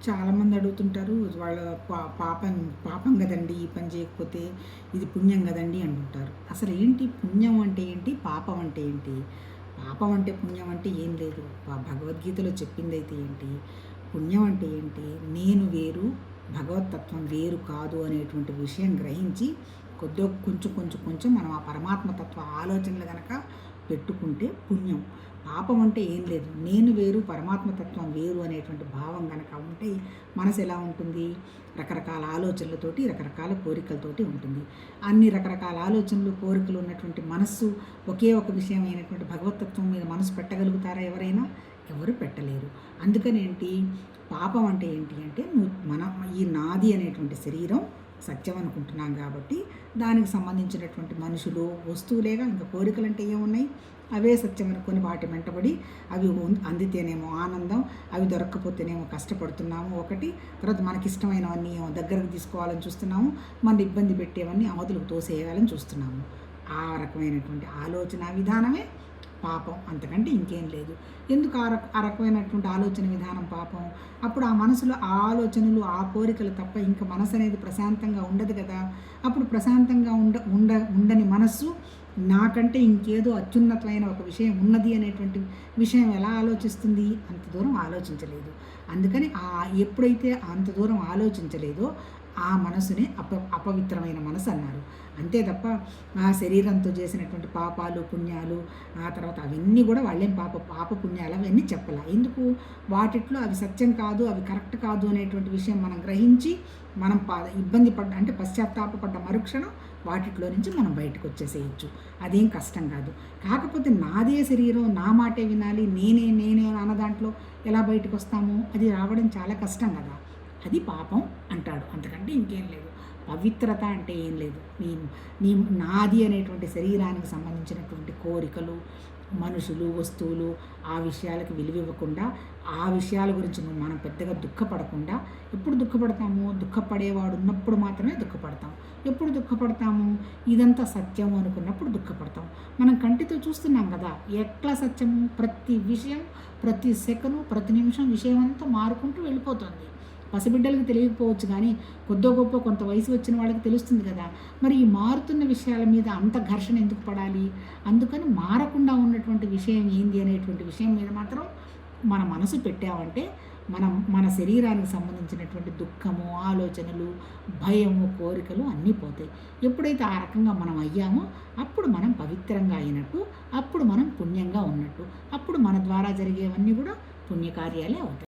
చాలామంది అడుగుతుంటారు వాళ్ళ పాపం పాపం కదండి ఈ పని చేయకపోతే, ఇది పుణ్యం కదండి అంటుంటారు. అసలు ఏంటి పుణ్యం అంటే ఏంటి, పాపం అంటే ఏంటి? పాపం అంటే పుణ్యం అంటే ఏం లేదు. భగవద్గీతలో చెప్పిందైతే ఏంటి, పుణ్యం అంటే ఏంటి, నేను వేరు భగవతత్వం వేరు కాదు అనేటువంటి విషయం గ్రహించి కొంచెం కొంచెం కొంచెం మనం ఆ పరమాత్మతత్వ ఆలోచనలు కనుక పెట్టుకుంటే పుణ్యం. పాపం అంటే ఏం లేదు, నేను వేరు పరమాత్మతత్వం వేరు అనేటువంటి భావం కనుక ఉంటే మనసు ఎలా ఉంటుంది, రకరకాల ఆలోచనలతోటి రకరకాల కోరికలతోటి ఉంటుంది. అన్ని రకరకాల ఆలోచనలు కోరికలు ఉన్నటువంటి మనస్సు ఒకే ఒక విషయం అయినటువంటి భగవతత్వం మీద మనసు పెట్టగలుగుతారా ఎవరైనా? ఎవరు పెట్టలేరు. అందుకని ఏంటి, పాపం అంటే ఏంటి అంటే ఈ నాది అనేటువంటి శరీరం సత్యం అనుకుంటున్నాం కాబట్టి దానికి సంబంధించినటువంటి మనుషులు వస్తువులేగా, ఇంకా కోరికలు అంటే ఏమున్నాయి, అవే సత్యం అనుకొని వాటి వెంటబడి అవి అందితేనేమో ఆనందం, అవి దొరక్కపోతేనేమో కష్టపడుతున్నాము ఒకటి, తర్వాత మనకిష్టమైనవన్నీ ఏమో దగ్గరకు తీసుకోవాలని చూస్తున్నాము, మన ఇబ్బంది పెట్టేవన్నీ అవతలకు తోసేయాలని చూస్తున్నాము. ఆ రకమైనటువంటి ఆలోచన విధానమే పాపం, అంతకంటే ఇంకేం లేదు. ఎందుకు ఆ రకమైనటువంటి ఆలోచన విధానం పాపం? అప్పుడు ఆ మనసులో ఆ ఆలోచనలు ఆ కోరికలు తప్ప ఇంకా మనసు అనేది ప్రశాంతంగా ఉండదు కదా. అప్పుడు ప్రశాంతంగా ఉండని మనస్సు నాకంటే ఇంకేదో అత్యున్నతమైన ఒక విషయం ఉన్నది అనేటువంటి విషయం ఎలా ఆలోచిస్తుంది? అంత దూరం ఆలోచించలేదు. అందుకని ఎప్పుడైతే అంత దూరం ఆలోచించలేదో ఆ మనసునే అపవిత్రమైన మనసు అన్నారు. అంతే తప్ప ఆ శరీరంతో చేసినటువంటి పాపాలు పుణ్యాలు ఆ తర్వాత అవన్నీ కూడా వాళ్ళేం పాప పుణ్యాలు అవన్నీ చెప్పాల. ఎందుకు? వాటిట్లో అవి సత్యం కాదు, అవి కరెక్ట్ కాదు అనేటువంటి విషయం మనం గ్రహించి మనం ఇబ్బంది అంటే పశ్చాత్తాపడ్డ మరుక్షణం వాటిలో నుంచి మనం బయటకు వచ్చేసేయచ్చు. అదేం కష్టం కాదు. కాకపోతే నాదే శరీరం, నా మాటే వినాలి, నేనే అన్న దాంట్లో ఎలా బయటకు వస్తాము? అది రావడం చాలా కష్టం కదా. అది పాపం అంటాడు, అంతకంటే ఇంకేం లేదు. పవిత్రత అంటే ఏం లేదు, నీ నాది అనేటువంటి శరీరానికి సంబంధించినటువంటి కోరికలు, మనుషులు, వస్తువులు, ఆ విషయాలకు విలువివ్వకుండా, ఆ విషయాల గురించి మనం పెద్దగా దుఃఖపడకుండా. ఎప్పుడు దుఃఖపడతాము? దుఃఖపడేవాడు ఉన్నప్పుడు మాత్రమే దుఃఖపడతాం. ఎప్పుడు దుఃఖపడతాము? ఇదంతా సత్యము అనుకున్నప్పుడు దుఃఖపడతాం. మనం కంటితో చూస్తున్నాం కదా ఎట్లా సత్యము, ప్రతి విషయం, ప్రతి సెకను, ప్రతి నిమిషం విషయం అంతా మారుకుంటూ వెళ్ళిపోతుంది. పసిబిడ్డలకు తెలియకపోవచ్చు కానీ కొద్దో గొప్ప కొంత వయసు వచ్చిన వాళ్ళకి తెలుస్తుంది కదా. మరి ఈ మారుతున్న విషయాల మీద అంత ఘర్షణ ఎందుకు పడాలి? అందుకని మారకుండా ఉన్నటువంటి విషయం ఏంది అనేటువంటి విషయం మీద మాత్రం మన మనసు పెట్టామంటే మన శరీరానికి సంబంధించినటువంటి దుఃఖము, ఆలోచనలు, భయము, కోరికలు అన్నీ పోతాయి. ఎప్పుడైతే ఆ రకంగా మనం అయ్యామో అప్పుడు మనం పవిత్రంగా అయినట్టు, అప్పుడు మనం పుణ్యంగా ఉన్నట్టు, అప్పుడు మన ద్వారా జరిగేవన్నీ కూడా పుణ్యకార్యాలే అవుతాయి.